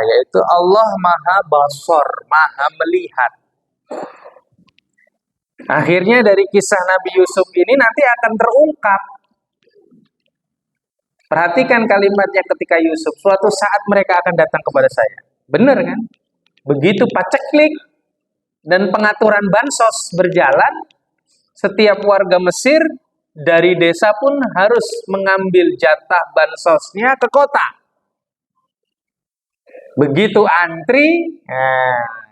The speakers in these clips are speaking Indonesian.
yaitu Allah Maha Basor, Maha melihat. Akhirnya dari kisah Nabi Yusuf ini nanti akan terungkap. Perhatikan kalimatnya ketika Yusuf, suatu saat mereka akan datang kepada saya. Benar kan? Begitu paceklik dan pengaturan bansos berjalan, setiap warga Mesir dari desa pun harus mengambil jatah bansosnya ke kota. Begitu antri,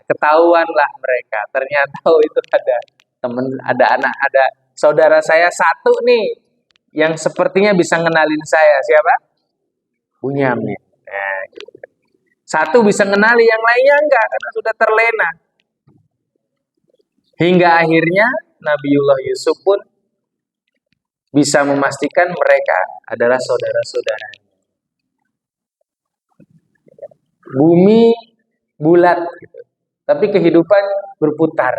ketahuanlah mereka. Ternyata itu ada teman, ada anak, ada saudara saya satu nih yang sepertinya bisa ngenalin saya. Siapa? Bunyamin. Satu bisa ngenali, yang lainnya enggak karena sudah terlena. Hingga akhirnya Nabiullah Yusuf pun bisa memastikan mereka adalah saudara-saudaranya. Bumi bulat, gitu. Tapi kehidupan berputar.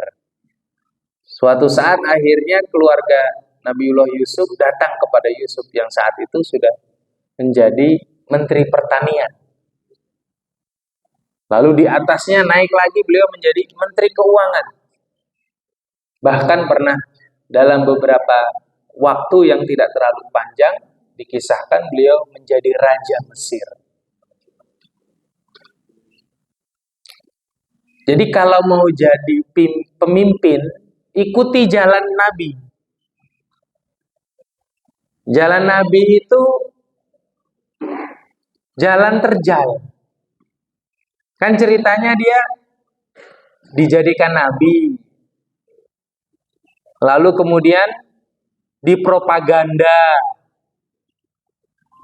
Suatu saat akhirnya keluarga Nabiullah Yusuf datang kepada Yusuf yang saat itu sudah menjadi Menteri Pertanian. Lalu di atasnya naik lagi beliau menjadi Menteri Keuangan. Bahkan pernah dalam beberapa waktu yang tidak terlalu panjang dikisahkan beliau menjadi Raja Mesir. Jadi kalau mau jadi pemimpin, ikuti jalan Nabi. Jalan Nabi itu jalan terjal. Kan ceritanya dia dijadikan Nabi. Lalu kemudian dipropaganda,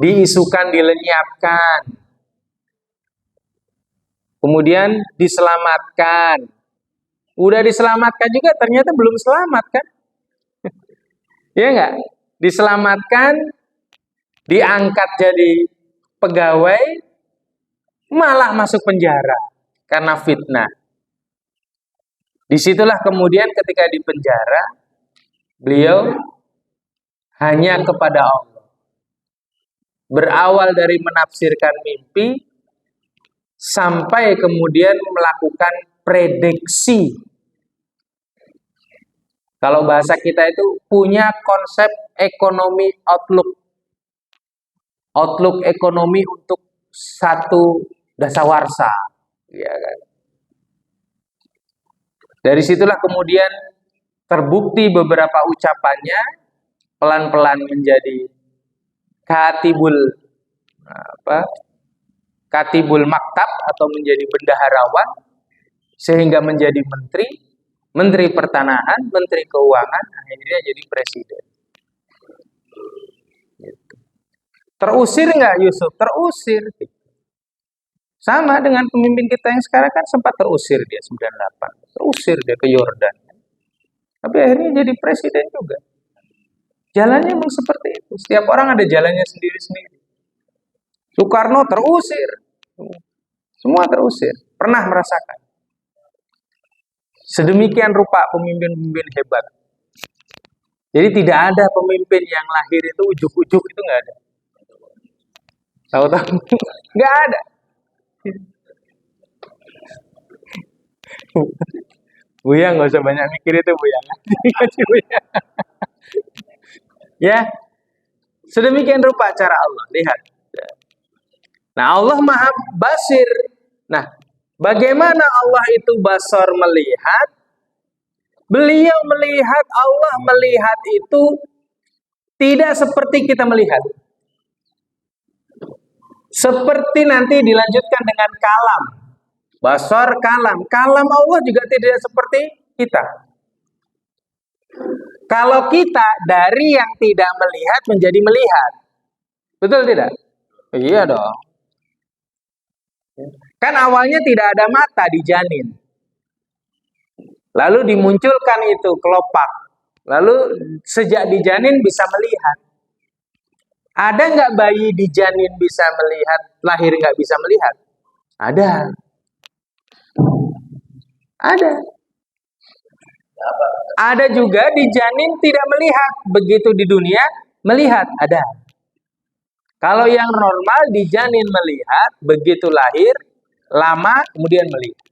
diisukan, dilenyapkan. Kemudian diselamatkan. Udah diselamatkan juga ternyata belum selamat kan? Iya enggak? Diselamatkan, diangkat jadi pegawai, malah masuk penjara karena fitnah. Disitulah kemudian ketika di penjara, beliau hanya kepada Allah. Berawal dari menafsirkan mimpi, sampai kemudian melakukan prediksi. Kalau bahasa kita itu punya konsep ekonomi outlook. Outlook ekonomi untuk satu dasawarsa. Ya kan? Dari situlah kemudian terbukti beberapa ucapannya pelan-pelan menjadi katibul maktab atau menjadi bendaharawan, sehingga menjadi menteri pertanahan, menteri keuangan, akhirnya jadi presiden. Gitu. Terusir nggak Yusuf? Terusir. Sama dengan pemimpin kita yang sekarang kan sempat terusir dia 98, terusir dia ke Yordan. Tapi akhirnya jadi presiden juga. Jalannya memang seperti itu. Setiap orang ada jalannya sendiri-sendiri. Soekarno terusir. Semua terusir. Pernah merasakan. Sedemikian rupa pemimpin-pemimpin hebat. Jadi tidak ada pemimpin yang lahir itu ujuk-ujuk, itu nggak ada. Tahu-tahu nggak ada. Buya nggak usah banyak mikir itu, Buya. Ya, sedemikian rupa cara Allah. Lihat. Nah, Allah Maha Basir. Nah, bagaimana Allah itu basar melihat? Beliau melihat, Allah melihat itu tidak seperti kita melihat. Seperti nanti dilanjutkan dengan kalam. Basar kalam. Kalam Allah juga tidak seperti kita. Kalau kita dari yang tidak melihat menjadi melihat. Betul tidak? Iya dong. Kan awalnya tidak ada mata di janin. Lalu dimunculkan itu kelopak. Lalu sejak di janin bisa melihat. Ada nggak bayi di janin bisa melihat, lahir nggak bisa melihat? Ada. Ada. Ada juga di janin tidak melihat. Begitu di dunia melihat. Ada. Kalau yang normal di janin melihat, begitu lahir lama kemudian melihat.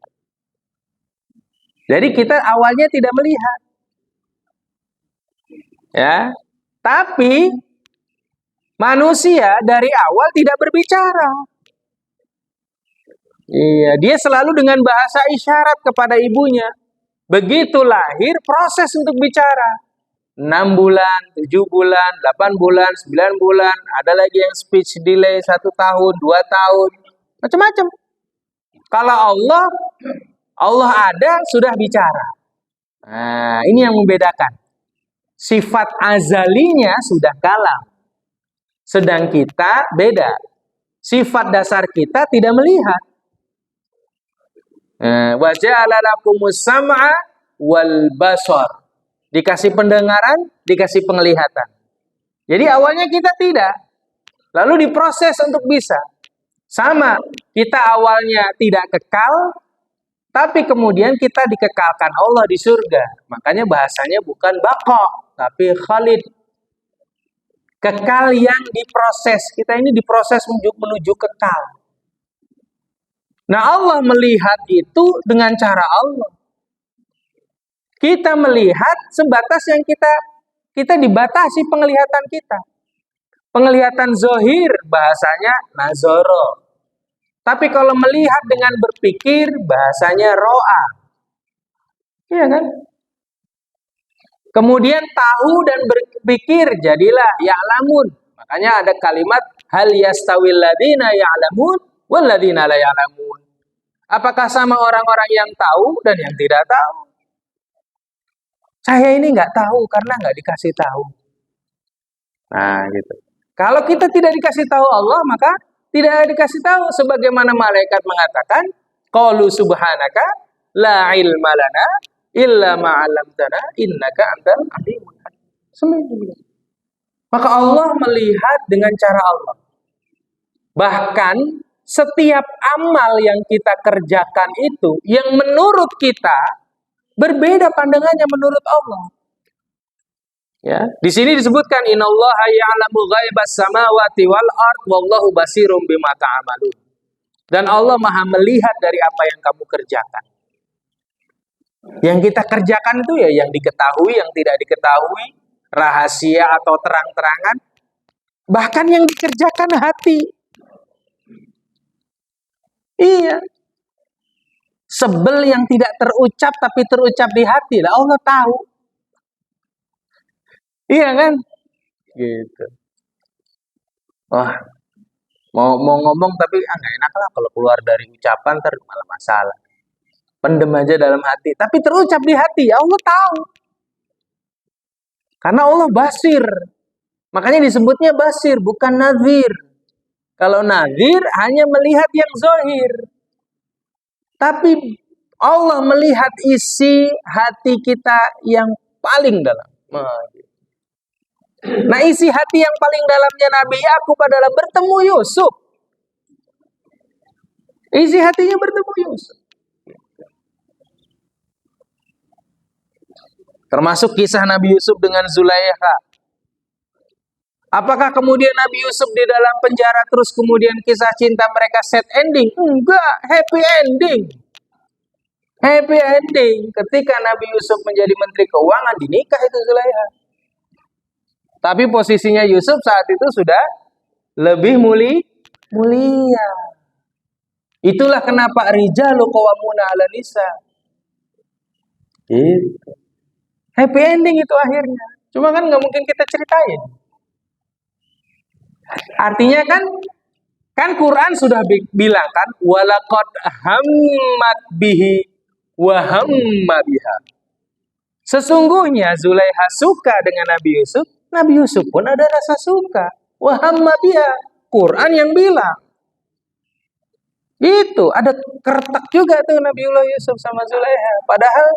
Jadi kita awalnya tidak melihat. Ya. Tapi manusia dari awal tidak berbicara. Iya, dia selalu dengan bahasa isyarat kepada ibunya. Begitu lahir proses untuk bicara. 6 bulan, 7 bulan, 8 bulan, 9 bulan, ada lagi yang speech delay 1 tahun, 2 tahun, macam-macam. Kalau Allah ada sudah bicara. Nah, ini yang membedakan. Sifat azalinya sudah kalam. Sedang kita beda. Sifat dasar kita tidak melihat. Wa ja'ala lakumus sam'a wal basar. Dikasih pendengaran, dikasih penglihatan. Jadi awalnya kita tidak. Lalu diproses untuk bisa. Sama, kita awalnya tidak kekal, tapi kemudian kita dikekalkan Allah di surga. Makanya bahasanya bukan baqa, tapi khalid. Kekal yang diproses. Kita ini diproses menuju kekal. Nah, Allah melihat itu dengan cara Allah. Kita melihat sebatas yang kita dibatasi penglihatan kita. Penglihatan zohir bahasanya nazoro. Tapi kalau melihat dengan berpikir bahasanya ro'a. Iya kan? Kemudian tahu dan berpikir jadilah ya'lamun. Makanya ada kalimat hal yastawil ladina ya'lamun wal ladina la ya'lamun. Apakah sama orang-orang yang tahu dan yang tidak tahu? Saya ini nggak tahu karena nggak dikasih tahu. Nah, gitu. Kalau kita tidak dikasih tahu Allah, maka tidak dikasih tahu. Sebagaimana malaikat mengatakan, qalu subhanaka la ilma lana illa ma'alamtana innaka antal alimul hakim. Maka Allah melihat dengan cara Allah. Bahkan setiap amal yang kita kerjakan itu, yang menurut kita berbeda pandangannya menurut Allah. Ya, di sini disebutkan innallaha ya'lamu ghaibas samawati wal ard wallahu basirum bima ta'malun. Dan Allah Maha melihat dari apa yang kamu kerjakan. Yang kita kerjakan itu ya yang diketahui, yang tidak diketahui, rahasia atau terang-terangan, bahkan yang dikerjakan hati. Iya. Sebel yang tidak terucap tapi terucap di hati lah Allah tahu. Iya kan? Gitu. Wah, mau ngomong tapi nggak enak lah kalau keluar dari ucapan ntar malah masalah. Pendem aja dalam hati, tapi terucap di hati ya Allah tahu. Karena Allah basir. Makanya disebutnya basir, bukan nazir. Kalau nazir hanya melihat yang zahir. Tapi Allah melihat isi hati kita yang paling dalam. Nah, isi hati yang paling dalamnya Nabi Yakub adalah bertemu Yusuf. Isi hatinya bertemu Yusuf. Termasuk kisah Nabi Yusuf dengan Zulaikha. Apakah kemudian Nabi Yusuf di dalam penjara terus kemudian kisah cinta mereka set ending? Enggak, happy ending. Happy ending. Ketika Nabi Yusuf menjadi Menteri Keuangan, dinikah itu Zulaikha. Tapi posisinya Yusuf saat itu sudah lebih mulia. Itulah kenapa rijalu qawwamuna 'alan nisa. Gitu. Happy ending itu akhirnya. Cuma kan nggak mungkin kita ceritain. Artinya kan Quran sudah bilang kan walaqad hammat bihi wa hamma biha. Sesungguhnya Zulaikha suka dengan Nabi Yusuf, Nabi Yusuf pun ada rasa suka. Wa hamma biha. Quran yang bilang. Itu ada kertak juga tuh Nabiullah Yusuf sama Zulaikha. Padahal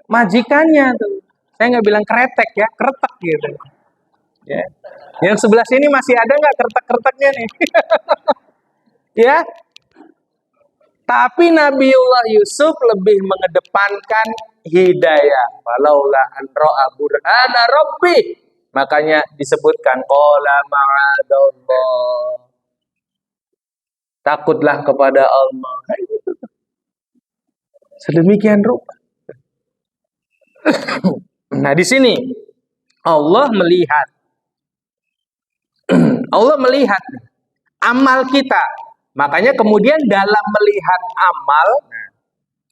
majikannya tuh. Saya nggak bilang kretek ya, kertak gitu. Ya. Yang sebelah sini masih ada nggak kertak-kertaknya nih? Ya. Tapi Nabiullah Yusuf lebih mengedepankan hidayah. Walaula an ra'a burhana rabbi. Makanya disebutkan qala ma'adallah. Takutlah kepada Allah. Kayak gitu. Sedemikian rupa. Nah, di sini Allah melihat. Allah melihat amal kita. Makanya kemudian dalam melihat amal,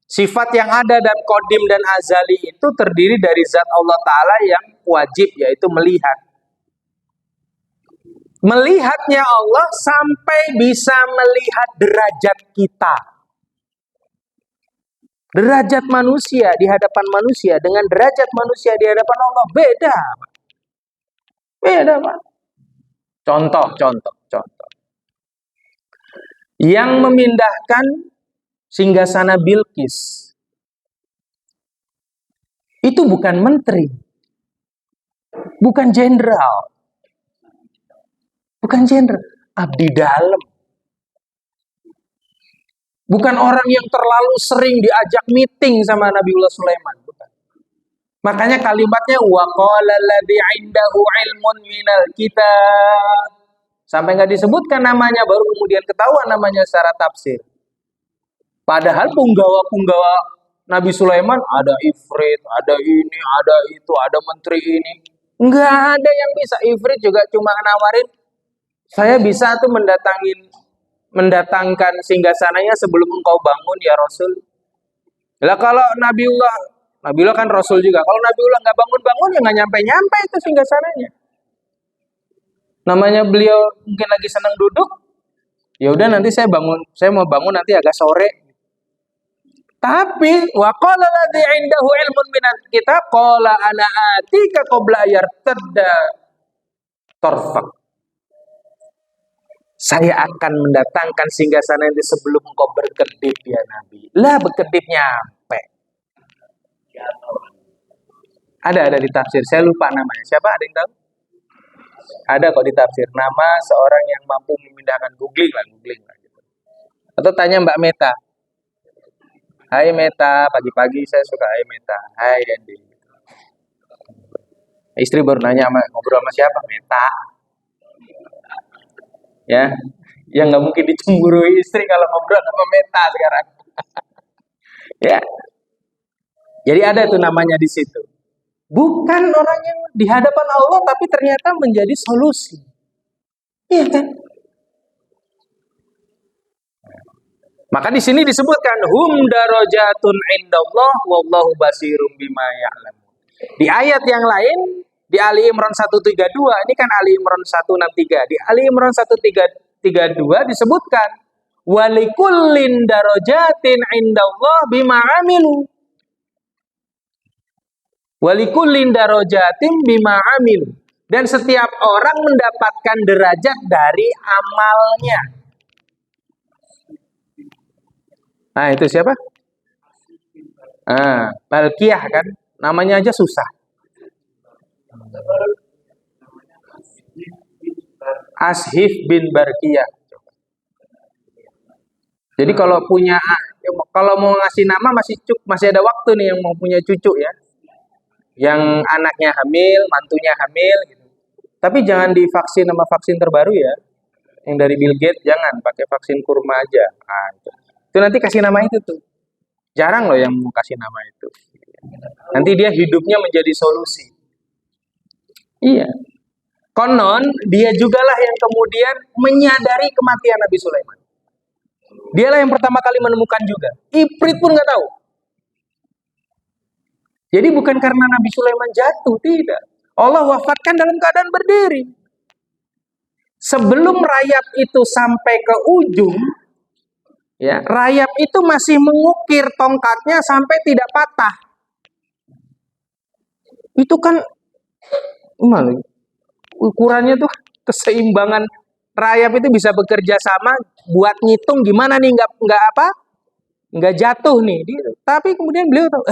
sifat yang ada dan kodim dan azali itu terdiri dari zat Allah Ta'ala yang wajib, yaitu melihat. Melihatnya Allah sampai bisa melihat derajat kita. Derajat manusia di hadapan manusia dengan derajat manusia di hadapan Allah beda. Beda, Pak. Contoh. Yang memindahkan singgasana Bilqis itu bukan menteri, bukan jenderal, abdi dalam. Bukan orang yang terlalu sering diajak meeting sama Nabiullah Sulaiman. Bukan. Makanya kalimatnya wa qala alladzi 'indahu 'ilmun minal kitab. Sampai nggak disebutkan namanya, baru kemudian ketahuan namanya secara tafsir. Padahal punggawa-punggawa Nabi Sulaiman ada ifrit, ada ini, ada itu, ada menteri ini. Nggak ada yang bisa. Ifrit juga cuma nawarin, saya bisa tuh mendatangkan singgasananya sebelum engkau bangun ya Rasul. Lah kalau Nabiullah kan Rasul juga. Kalau Nabiullah nggak bangun-bangun ya nggak nyampe-nyampe itu singgasananya. Namanya beliau mungkin lagi senang duduk. Ya udah nanti saya mau bangun nanti agak sore. Tapi wa qala alladzi 'indahu 'ilmun minal kitab qala ana atika qabla yartadda tarfak. Saya akan mendatangkan singgasana itu sebelum engkau berkedip ya Nabi. Lah berkedip nyampe. Ada di tafsir. Saya lupa namanya. Siapa ada yang tahu? Ada kok di tafsir. Nama seorang yang mampu memindahkan googling lah gitu. Atau tanya Mbak Meta. Hai Meta, pagi-pagi saya suka hai Meta. Hai Andy. Istri baru nanya ngobrol sama siapa? Meta. Ya, yang nggak mungkin dicemburui istri kalau ngobrol sama Meta sekarang. Ya, jadi ada tuh namanya di situ. Bukan orang yang di hadapan Allah, tapi ternyata menjadi solusi. Iya kan? Maka di sini disebutkan hum darajatun indallah wallahu basirum bima ya'lamun. Di ayat yang lain di Ali Imran 132, ini kan Ali Imran 163. Di Ali Imran 132 disebutkan walikullin darajatin indallah bima amilu. Walikullin darajatin bima amilu. Dan setiap orang mendapatkan derajat dari amalnya. Nah, itu siapa? Balqiyah kan? Namanya aja susah. Ashif bin Barqiyah. Jadi kalau mau ngasih nama masih ada waktu nih yang mau punya cucu ya. Yang anaknya hamil, mantunya hamil gitu. Tapi jangan divaksin sama vaksin terbaru ya. Yang dari Bill Gates jangan, pakai vaksin kurma aja. Nah, itu nanti kasih nama itu tuh. Jarang loh yang mau kasih nama itu. Nanti dia hidupnya menjadi solusi. Iya. Konon dia jugalah yang kemudian menyadari kematian Nabi Sulaiman. Dialah yang pertama kali menemukan juga. Ifrit pun nggak tahu. Jadi bukan karena Nabi Sulaiman jatuh, tidak. Allah wafatkan dalam keadaan berdiri. Sebelum rayap itu sampai ke ujung, ya, rayap itu masih mengukir tongkatnya sampai tidak patah. Itu kan ukurannya tuh keseimbangan rayap itu bisa bekerja sama buat ngitung gimana nih nggak jatuh nih. Tapi kemudian beliau tahu,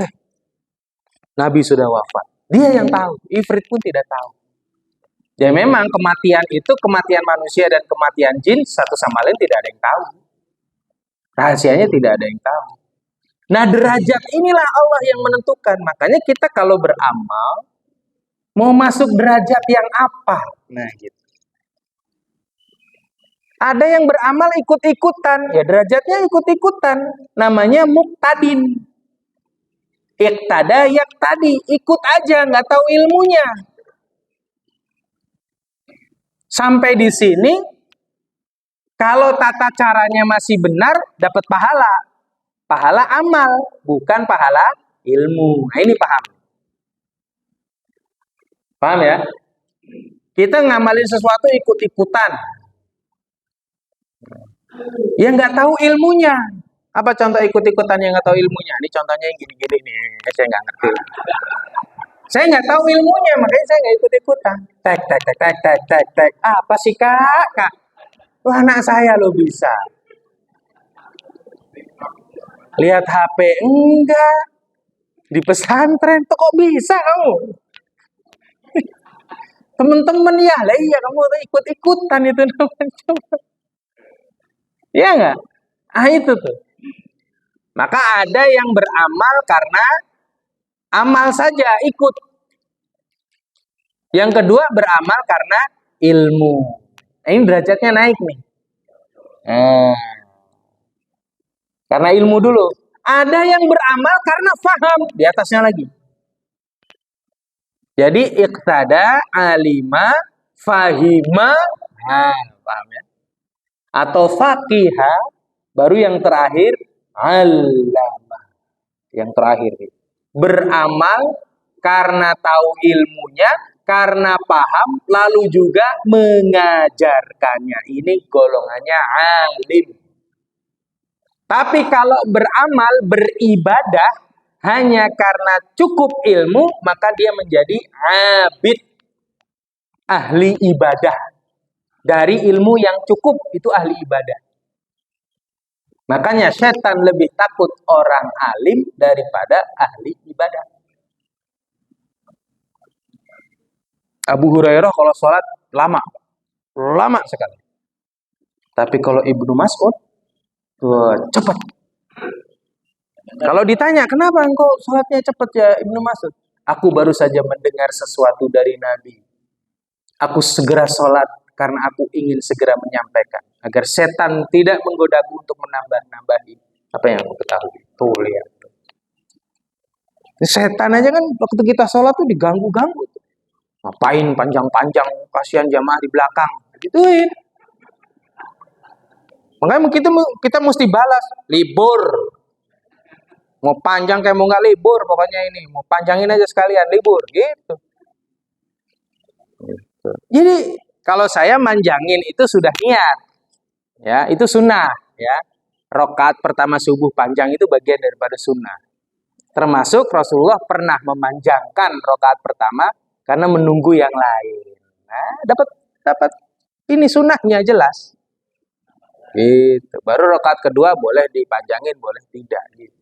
Nabi sudah wafat. Dia yang tahu. Ifrit pun tidak tahu. Ya memang kematian itu, kematian manusia dan kematian jin satu sama lain tidak ada yang tahu. Rahasianya tidak ada yang tahu. Nah derajat inilah Allah yang menentukan. Makanya kita kalau beramal, mau masuk derajat yang apa? Nah gitu. Ada yang beramal ikut-ikutan, ya derajatnya ikut-ikutan. Namanya muqtadin. Iqtada yaqtadi, ikut aja, nggak tahu ilmunya. Sampai di sini, kalau tata caranya masih benar, dapat pahala. Pahala amal, bukan pahala ilmu. Nah, ini paham. Paham ya? Kita ngamalin sesuatu ikut-ikutan. Ya nggak tahu ilmunya. Apa contoh ikut-ikutan yang nggak tahu ilmunya? Ini contohnya yang gini-gini nih. Saya nggak ngerti. Saya nggak tahu ilmunya, makanya saya nggak ikut-ikutan. Tek, tek, tek, tek, tek, tek, tek. Apa sih kak? Kak? Wah, anak saya lo bisa. Lihat HP enggak. Di pesantren tuh kok bisa kamu? Temen-temen ya, lah iya kamu tuh ikut-ikutan itu namanya. Iya nggak? Ah itu tuh. Maka ada yang beramal karena amal saja ikut. Yang kedua beramal karena ilmu. Ini derajatnya naik nih. Karena ilmu dulu. Ada yang beramal karena faham. Di atasnya lagi. Jadi iqtada, alima, fahima, paham ya? Atau faqiha, baru yang terakhir allama. Yang terakhir beramal karena tahu ilmunya, karena paham, lalu juga mengajarkannya. Ini golongannya alim. Tapi kalau beramal, beribadah hanya karena cukup ilmu, maka dia menjadi abid, ahli ibadah. Dari ilmu yang cukup, itu ahli ibadah. Makanya setan lebih takut orang alim daripada ahli ibadah. Abu Hurairah kalau sholat lama sekali. Tapi kalau Ibnu Mas'ud cepat. Kalau ditanya kenapa engkau sholatnya cepat ya Ibnu Mas'ud? Aku baru saja mendengar sesuatu dari Nabi. Aku segera sholat karena aku ingin segera menyampaikan agar setan tidak menggodaku untuk menambah-nambahi apa yang aku ketahui. Tuh lihat. Setan aja kan waktu kita sholat tuh diganggu-ganggu. Ngapain panjang-panjang, kasihan jamaah di belakang. Gituin. Makanya kita mesti balas. Libur. Mau panjang kayak mau nggak libur pokoknya ini. Mau panjangin aja sekalian libur. Gitu. Jadi kalau saya manjangin itu sudah niat. Ya, itu sunnah. Ya. Rakaat pertama subuh panjang itu bagian daripada sunnah. Termasuk Rasulullah pernah memanjangkan rakaat pertama karena menunggu yang lain. Nah, dapat ini sunnahnya jelas. Gitu. Baru rakaat kedua boleh dipanjangin, boleh tidak. Gitu.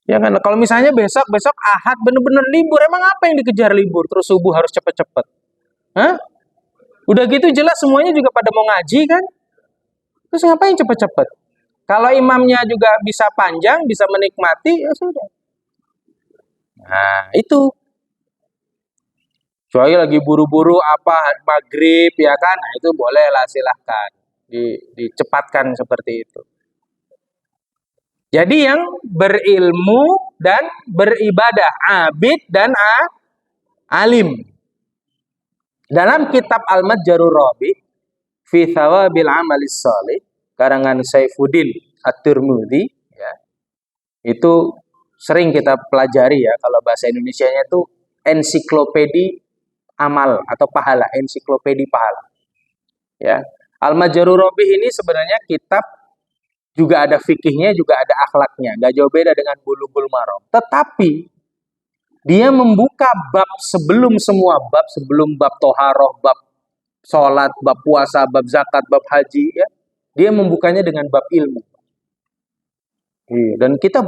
Ya kan, kalau misalnya besok Ahad bener-bener libur, emang apa yang dikejar libur? Terus subuh harus cepet-cepet. Hah? Udah gitu jelas semuanya juga pada mau ngaji kan? Terus ngapain cepet-cepet? Kalau imamnya juga bisa panjang, bisa menikmati, ya sudah. Nah, itu. Kecuali lagi buru-buru apa maghrib ya kan, nah itu bolehlah silahkan dicepatkan seperti itu. Jadi yang berilmu dan beribadah, abid dan alim. Dalam kitab Al-Matjarur Rabi fi Thawabil Amalis Shalih karangan Saifuddin At-Tirmidzi ya. Itu sering kita pelajari ya, kalau bahasa Indonesianya itu ensiklopedi amal atau pahala, ensiklopedi pahala. Ya. Al-Matjarur Rabi ini sebenarnya kitab juga ada fikihnya, juga ada akhlaknya, nggak jauh beda dengan Bulughul Maram. Tetapi dia membuka bab sebelum semua bab, sebelum bab toharoh, bab sholat, bab puasa, bab zakat, bab haji, ya. Dia membukanya dengan bab ilmu. Dan kita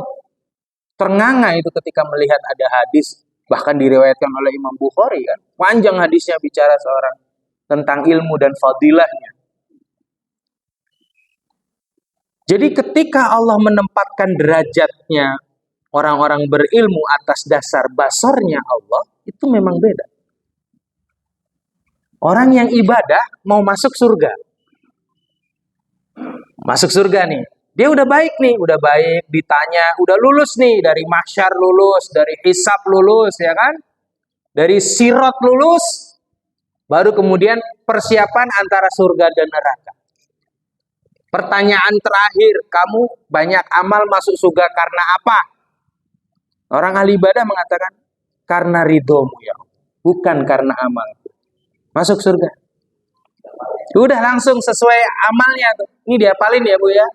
ternganga itu ketika melihat ada hadis, bahkan diriwayatkan oleh Imam Bukhari, kan? Panjang hadisnya bicara seorang tentang ilmu dan fadilahnya. Jadi ketika Allah menempatkan derajatnya orang-orang berilmu atas dasar basornya Allah, itu memang beda. Orang yang ibadah mau masuk surga. Masuk surga nih. Dia udah baik nih, udah baik, ditanya, udah lulus nih, dari mahsyar lulus, dari hisab lulus, ya kan? Dari sirat lulus, baru kemudian persiapan antara surga dan neraka. Pertanyaan terakhir, kamu banyak amal masuk surga karena apa? Orang ahli ibadah mengatakan, karena ridhomu ya, bukan karena amal. Masuk surga. Udah langsung sesuai amalnya tuh. Ini dihafalin ya Bu ya.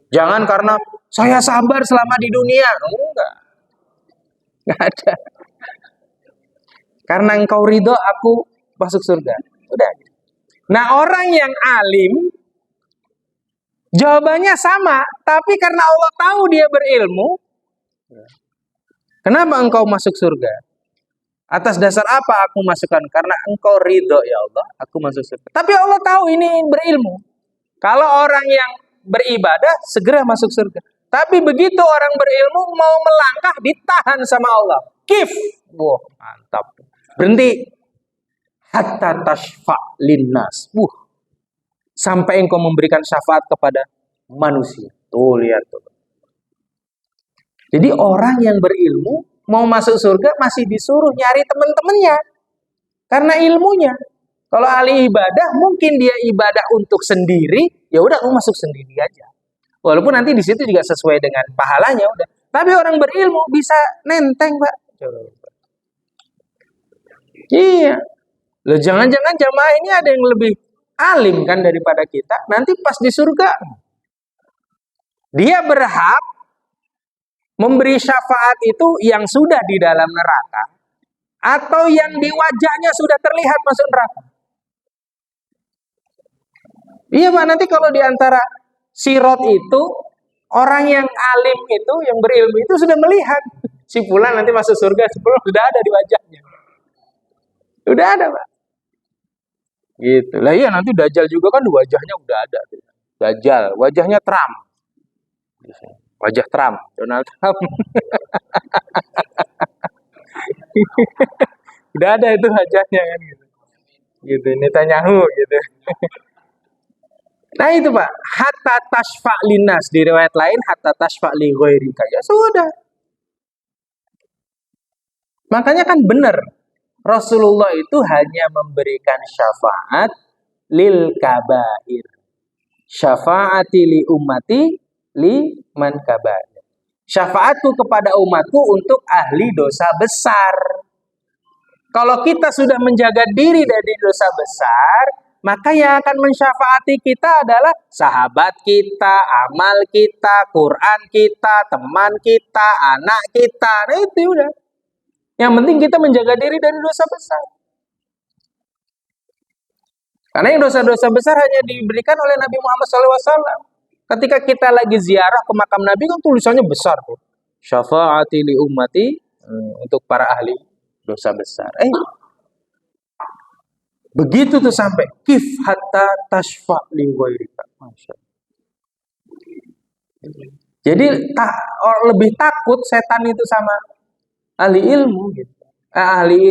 Jangan karena saya sabar selama di dunia. Enggak. Enggak ada. Karena engkau ridho aku masuk surga. Udah. Nah orang yang alim jawabannya sama, tapi karena Allah tahu dia berilmu, kenapa engkau masuk surga? Atas dasar apa aku masukkan? Karena engkau ridho ya Allah, aku masuk surga. Tapi Allah tahu ini berilmu. Kalau orang yang beribadah segera masuk surga. Tapi begitu orang berilmu mau melangkah ditahan sama Allah. Kif. Wah, mantap. Berhenti. Hatta tashfa' linnas. Sampai engkau memberikan syafaat kepada manusia. Tuh lihat tuh. Jadi orang yang berilmu mau masuk surga masih disuruh nyari teman-temannya karena ilmunya. Kalau ahli ibadah mungkin dia ibadah untuk sendiri, ya udah aku masuk sendiri aja. Walaupun nanti di situ juga sesuai dengan pahalanya udah. Tapi orang berilmu bisa nenteng, Pak. Iya. Loh jangan-jangan jamaah ini ada yang lebih alim kan daripada kita. Nanti pas di surga dia berhak memberi syafaat itu yang sudah di dalam neraka atau yang di wajahnya sudah terlihat masuk neraka. Iya Pak, nanti kalau di antara sirot itu orang yang alim itu, yang berilmu itu sudah melihat si fulan nanti masuk surga, si fulan sudah ada di wajahnya. Sudah ada Pak. Gitu. Lah iya nanti Dajjal juga kan di wajahnya udah ada. Dajjal, wajahnya Trump. Wajah Trump, Donald Trump. Udah ada itu wajahnya kan gitu. Gitu, Netanyahu gitu. Nah itu Pak, hatta tashfa' linnas, di riwayat lain hatta tashfa' li ghairika. Ya sudah. Makanya kan benar, Rasulullah itu hanya memberikan syafaat lil kabair. Syafaati li ummati li man kabair. Syafaatku kepada umatku untuk ahli dosa besar. Kalau kita sudah menjaga diri dari dosa besar, maka yang akan mensyafaati kita adalah sahabat kita, amal kita, Quran kita, teman kita, anak kita. Nah itu udah. Yang penting kita menjaga diri dari dosa besar. Karena yang dosa-dosa besar hanya diberikan oleh Nabi Muhammad SAW. Ketika kita lagi ziarah ke makam Nabi kan tulisannya besar tuh. Syafaati li ummati, untuk para ahli dosa besar. Begitu tuh sampai kif hatta tashfa' li ghairika. Jadi lebih takut setan itu sama ahli ilmu gitu. Ahli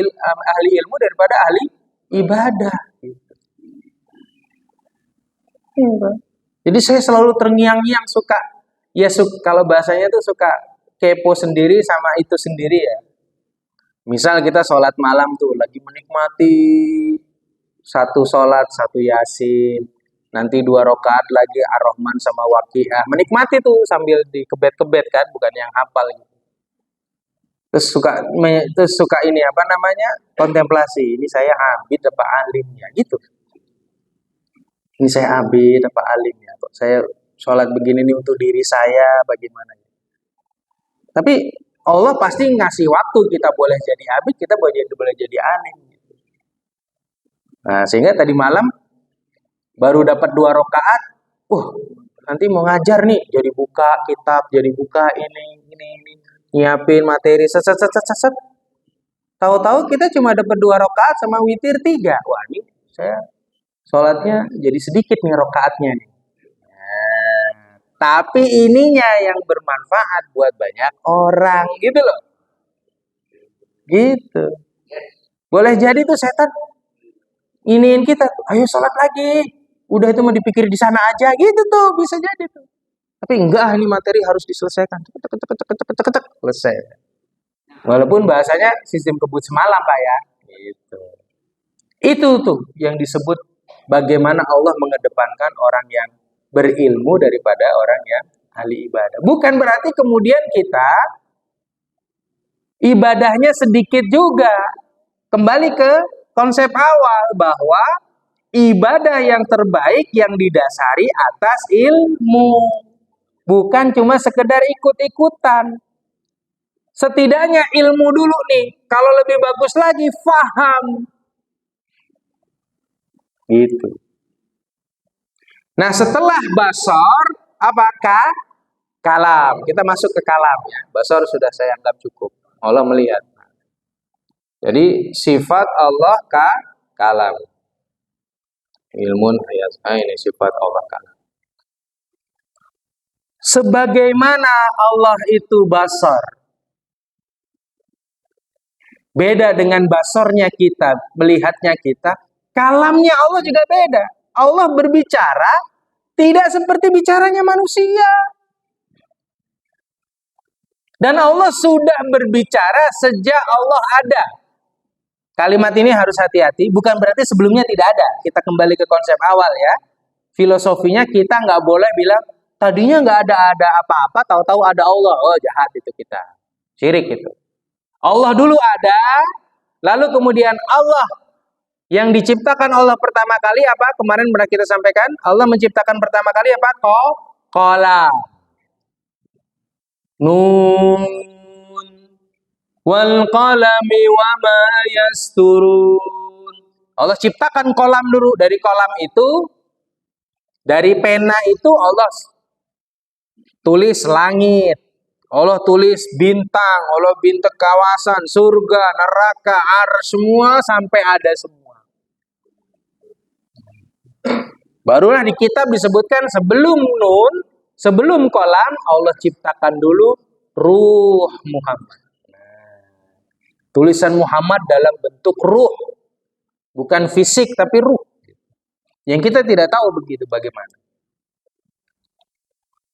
ilmu daripada ahli ibadah gitu. Jadi saya selalu terngiang-ngiang kalau bahasanya tuh suka kepo sendiri sama itu sendiri ya. Misal kita sholat malam tuh lagi menikmati satu sholat, satu yasin, nanti 2 rakaat lagi ar-Rahman sama Waqiah. Menikmati tuh sambil dikebet-kebet kan, bukan yang hafal gitu. Terus suka ini apa namanya? Kontemplasi. Ini saya abid apa alimnya gitu. Ini saya abid apa alimnya. Kok saya sholat begini nih untuk diri saya bagaimana? Tapi Allah pasti ngasih waktu kita boleh jadi abid, kita boleh jadi alim. Nah, sehingga tadi malam baru dapat 2 rakaat, nanti mau ngajar nih, jadi buka kitab, jadi buka ini, nyiapin materi, set. Tahu-tahu kita cuma dapat 2 rakaat sama witir 3. Wah, ini saya sholatnya jadi sedikit nih rakaatnya nih. Nah, tapi ininya yang bermanfaat buat banyak orang gitu loh. Gitu. Boleh jadi tuh setan iniin kita, ayo sholat lagi. Udah itu mau dipikir di sana aja, gitu tuh, bisa jadi tuh. Tapi enggak, ini materi harus diselesaikan. Tek, tek, tek, tek, tek, tek, tek, tek, selesai. Walaupun bahasanya sistem kebut semalam, Pak ya. Gitu. Itu tuh yang disebut bagaimana Allah mengedepankan orang yang berilmu daripada orang yang ahli ibadah. Bukan berarti kemudian kita ibadahnya sedikit juga. Kembali ke konsep awal bahwa ibadah yang terbaik yang didasari atas ilmu. Bukan cuma sekedar ikut-ikutan. Setidaknya ilmu dulu nih. Kalau lebih bagus lagi, faham. Gitu. Nah, setelah basor, apakah? Kalam. Kita masuk ke kalam ya. Basor sudah saya anggap cukup. Allah melihat. Jadi sifat Allah kalam. Ilmun ayat ini sifat Allah kalam. Sebagaimana Allah itu basor. Beda dengan basornya kita, melihatnya kita. Kalamnya Allah juga beda. Allah berbicara tidak seperti bicaranya manusia. Dan Allah sudah berbicara sejak Allah ada. Kalimat ini harus hati-hati, bukan berarti sebelumnya tidak ada. Kita kembali ke konsep awal ya. Filosofinya kita nggak boleh bilang, tadinya nggak ada apa-apa, tahu-tahu ada Allah. Oh, jahat itu kita. Syirik itu. Allah dulu ada, lalu kemudian Allah yang diciptakan Allah pertama kali apa? Kemarin pernah kita sampaikan, Allah menciptakan pertama kali apa? Qalam. Nun wal qalami wa ma yasturun. Allah ciptakan kolam dulu. Dari kolam itu, dari pena itu Allah tulis langit. Allah tulis bintang, Allah bintang kawasan, surga, neraka, semua sampai ada semua. Barulah di kitab disebutkan sebelum nun, sebelum kolam, Allah ciptakan dulu ruh Muhammad. Tulisan Muhammad dalam bentuk ruh. Bukan fisik tapi ruh. Yang kita tidak tahu begitu bagaimana.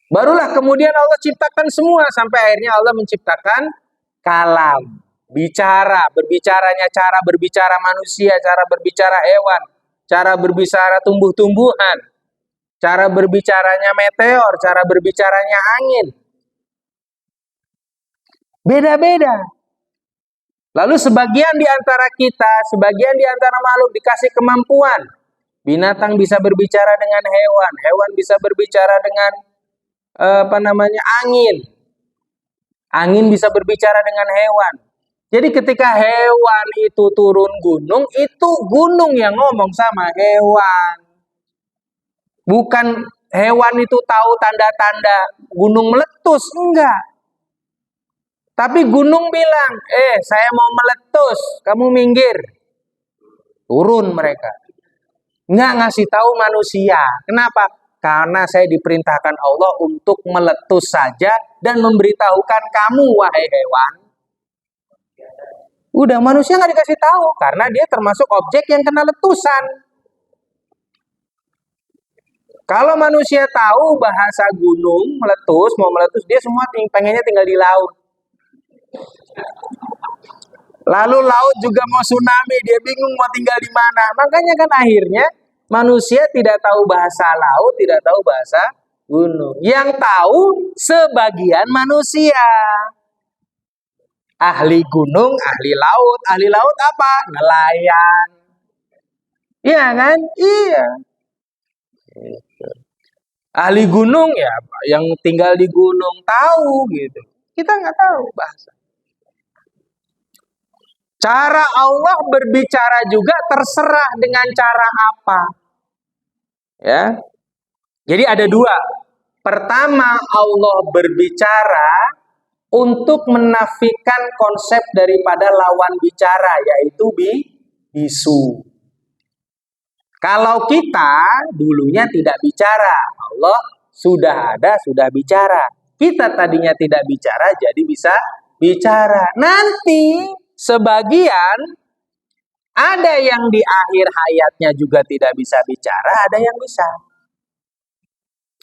Barulah kemudian Allah ciptakan semua. Sampai akhirnya Allah menciptakan kalam. Bicara. Berbicaranya cara berbicara manusia. Cara berbicara hewan. Cara berbicara tumbuh-tumbuhan. Cara berbicaranya meteor. Cara berbicaranya angin. Beda-beda. Lalu sebagian di antara kita, sebagian di antara makhluk dikasih kemampuan. Binatang bisa berbicara dengan hewan, hewan bisa berbicara dengan angin. Angin bisa berbicara dengan hewan. Jadi ketika hewan itu turun gunung, itu gunung yang ngomong sama hewan. Bukan hewan itu tahu tanda-tanda gunung meletus, enggak. Tapi gunung bilang, saya mau meletus, kamu minggir. Turun mereka. Nggak ngasih tahu manusia. Kenapa? Karena saya diperintahkan Allah untuk meletus saja dan memberitahukan kamu, wahai hewan. Udah, manusia nggak dikasih tahu. Karena dia termasuk objek yang kena letusan. Kalau manusia tahu bahasa gunung, meletus, mau meletus, dia semua pengennya tinggal di laut. Lalu laut juga mau tsunami, dia bingung mau tinggal di mana. Makanya kan akhirnya manusia tidak tahu bahasa laut, tidak tahu bahasa gunung. Yang tahu sebagian manusia. Ahli gunung, ahli laut. Ahli laut apa? Nelayan. Iya kan? Iya. Ahli gunung ya, yang tinggal di gunung tahu gitu. Kita nggak tahu bahasa. Cara Allah berbicara juga terserah dengan cara apa. Ya. Jadi ada dua. Pertama, Allah berbicara untuk menafikan konsep daripada lawan bicara, yaitu bisu. Kalau kita dulunya tidak bicara, Allah sudah ada, sudah bicara. Kita tadinya tidak bicara, jadi bisa bicara. Nanti sebagian ada yang di akhir hayatnya juga tidak bisa bicara, ada yang bisa.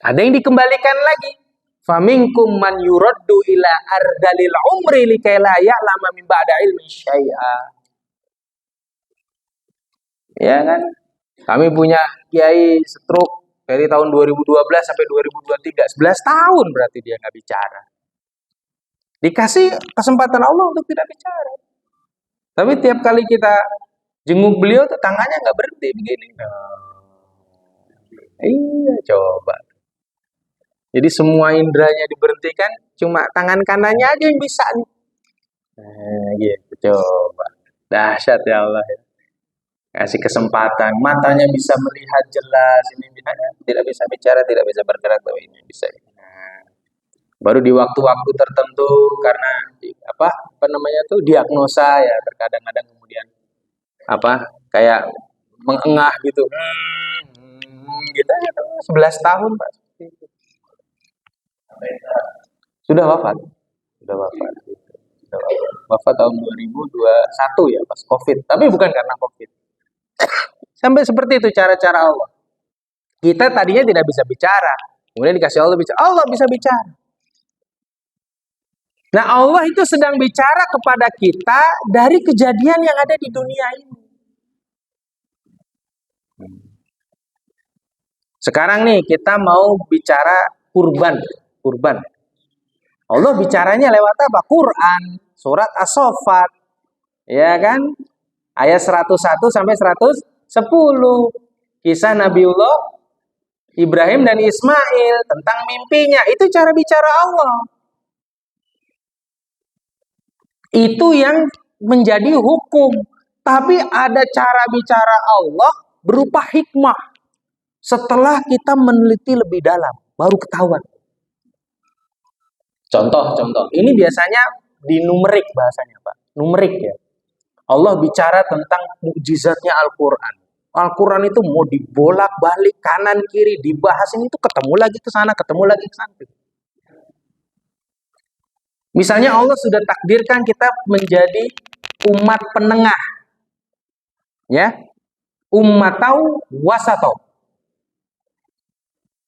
Ada yang dikembalikan lagi. Faminkum man yuraddu ila ardalil umri likai la ya'lama min ba'da ilmin syai'a. Ya kan? Kami punya kiai stroke dari tahun 2012 sampai 2023, 11 tahun berarti dia nggak bicara. Dikasih kesempatan Allah untuk tidak bicara. Tapi tiap kali kita jenguk beliau tuh tangannya nggak berhenti begini. Iya, coba. Jadi semua indranya diberhentikan, cuma tangan kanannya aja yang bisa. Gitu, coba. Dahsyat ya Allah ya. Kasih kesempatan, matanya bisa melihat jelas, ini tidak bisa bicara, tidak bisa bergerak, tapi ini bisa. Baru di waktu-waktu tertentu karena apa namanya tuh diagnosa ya, terkadang-kadang kemudian kayak mengengah gitu. Gitu ya, 11 tahun Pak. Sudah wafat. Sudah wafat. Wafat tahun 2021 ya pas Covid. Tapi bukan karena Covid. Sampai seperti itu cara-cara Allah. Kita tadinya tidak bisa bicara. Kemudian dikasih Allah bicara. Allah bisa bicara. Nah Allah itu sedang bicara kepada kita dari kejadian yang ada di dunia ini. Sekarang nih kita mau bicara kurban. Allah bicaranya lewat apa? Quran, surat As-Saffat. Ya kan? Ayat 101 sampai 110. Kisah Nabiullah Ibrahim dan Ismail tentang mimpinya. Itu cara bicara Allah. Itu yang menjadi hukum. Tapi ada cara bicara Allah berupa hikmah. Setelah kita meneliti lebih dalam, baru ketahuan. Contoh. Ini biasanya di numerik bahasanya, Pak. Numerik ya. Allah bicara tentang mukjizatnya Al-Quran. Al-Quran itu mau dibolak-balik kanan kiri dibahas, ini tuh ketemu lagi ke sana, ketemu lagi ke sana. Misalnya Allah sudah takdirkan kita menjadi umat penengah. Ya. Ummatau wasatau.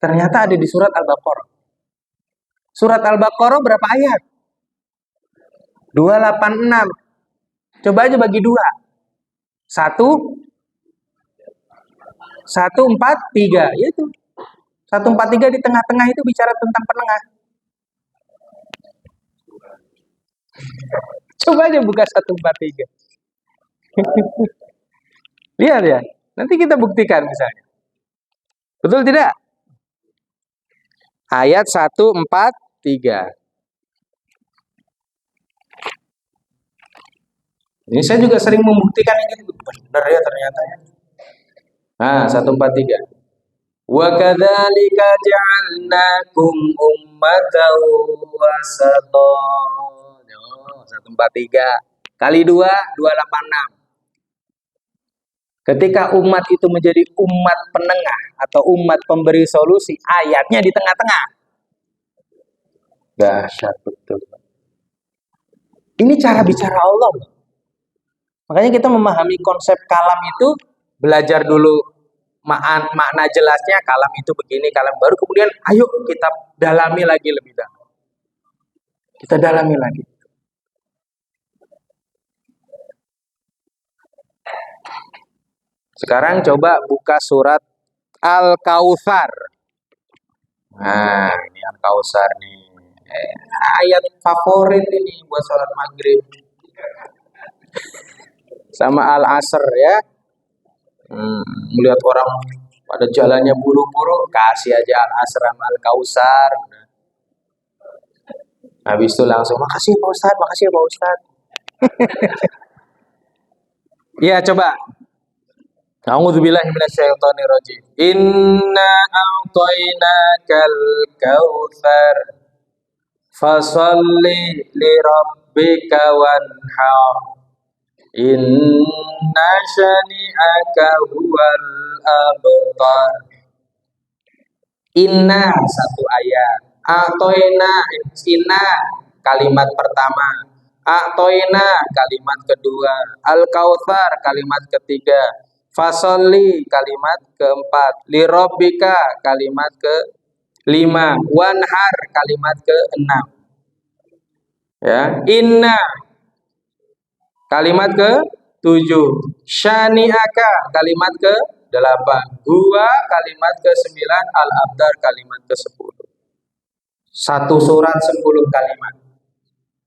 Ternyata ada di surat Al-Baqarah. Surat Al-Baqarah berapa ayat? 286. Coba aja bagi 2. 143. Itu. 143 di tengah-tengah itu bicara tentang penengah. Coba aja buka 143. Lihat ya. Nanti kita buktikan misalnya. Betul tidak? Ayat 143. Ini saya juga sering membuktikan yang gitu. Benar ya ternyata ya. Nah, 143. Wa kadzalika ja'alnakum ummatan wasatan. 143 kali 2 286. Ketika umat itu menjadi umat penengah atau umat pemberi solusi, ayatnya di tengah-tengah. Dahsyat betul. Ini cara bicara Allah. Makanya kita memahami konsep kalam itu, belajar dulu makna jelasnya, kalam itu begini, kalam baru kemudian ayo kita dalami lagi lebih dalam. Kita dalami lagi. Sekarang coba buka surat Al-Kautsar. Nah, ini Al-Kautsar nih. Ayat favorit ini buat sholat maghrib. Sama Al-Asr ya. Melihat orang pada jalannya buru-buru, kasih aja Al-Asr sama Al-Kautsar. Habis itu langsung, makasih Pak Ustadz, makasih Pak Ustadz. Ya coba. A'udzubillahi minasyaitonirrajim. Inna a'tainakal kautsar fasholli lirabbika wanhar. Inna syani'aka huwal abtar. Inna satu ayat. A'taina inna kalimat pertama. A'toina kalimat kedua, Al-Kautsar kalimat ketiga, Fasolli kalimat keempat, Lirabbika kalimat kelima, Wanhar kalimat keenam. Ya, Inna kalimat ke-7, Syani'aka kalimat ke-8, Huwa kalimat ke-9, Al-Abtar kalimat ke-10. Satu surat 10 kalimat.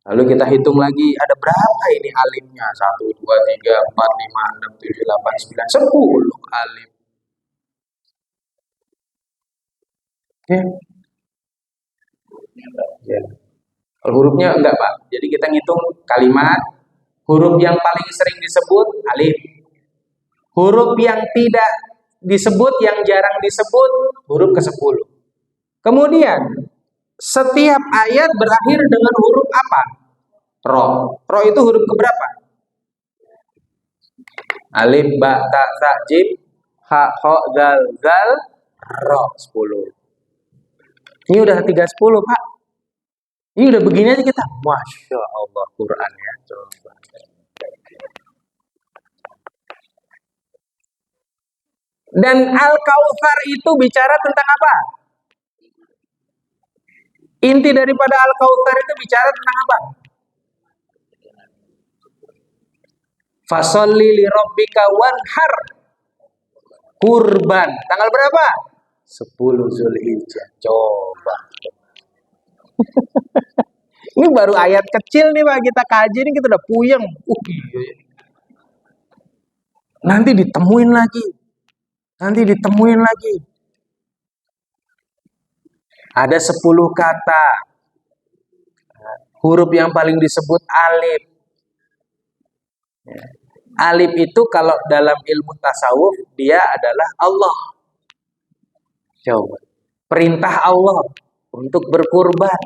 Lalu kita hitung lagi, ada berapa ini alifnya? 1, 2, 3, 4, 5, 6, 7, 8, 9, 10 alif. Ya. Ya. Kalau hurufnya enggak, Pak. Jadi kita ngitung kalimat, huruf yang paling sering disebut alif. Huruf yang tidak disebut, yang jarang disebut, huruf ke-10. Kemudian, setiap ayat berakhir dengan huruf apa? Ro. Ro itu huruf keberapa? Alif, ba, ta, sa, jim, ha, ho, dal, zal, ro. 10. Ini udah 310, Pak. Ini udah begini aja kita. Masya Allah, Quran ya. Coba. Dan Al-Kautsar itu bicara tentang apa? Inti daripada Al-Kautsar itu bicara tentang apa? Fasolli li rabbika wanhar. Kurban. Tanggal berapa? 10 Zulhijjah. Coba. Ini baru ayat kecil nih Pak, kita kaji ini kita udah puyeng. Iya. Nanti ditemuin lagi. Ada 10 kata. Huruf yang paling disebut alif. Alif itu kalau dalam ilmu tasawuf dia adalah Allah. Coba. Perintah Allah untuk berkurban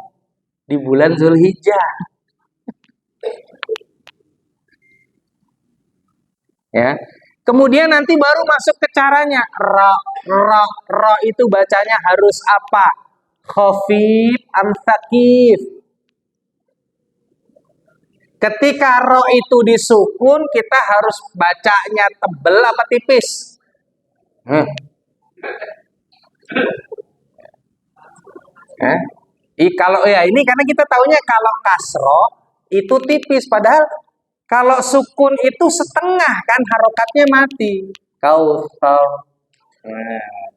di bulan Zulhijjah. Ya. Kemudian nanti baru masuk ke caranya. Ra itu bacanya harus apa? Khafif am thaqif. Ketika ro itu disukun, kita harus bacanya tebel apa tipis? Kalau ya ini karena kita taunya kalau kasro itu tipis, padahal kalau sukun itu setengah kan harokatnya mati. Kautsar,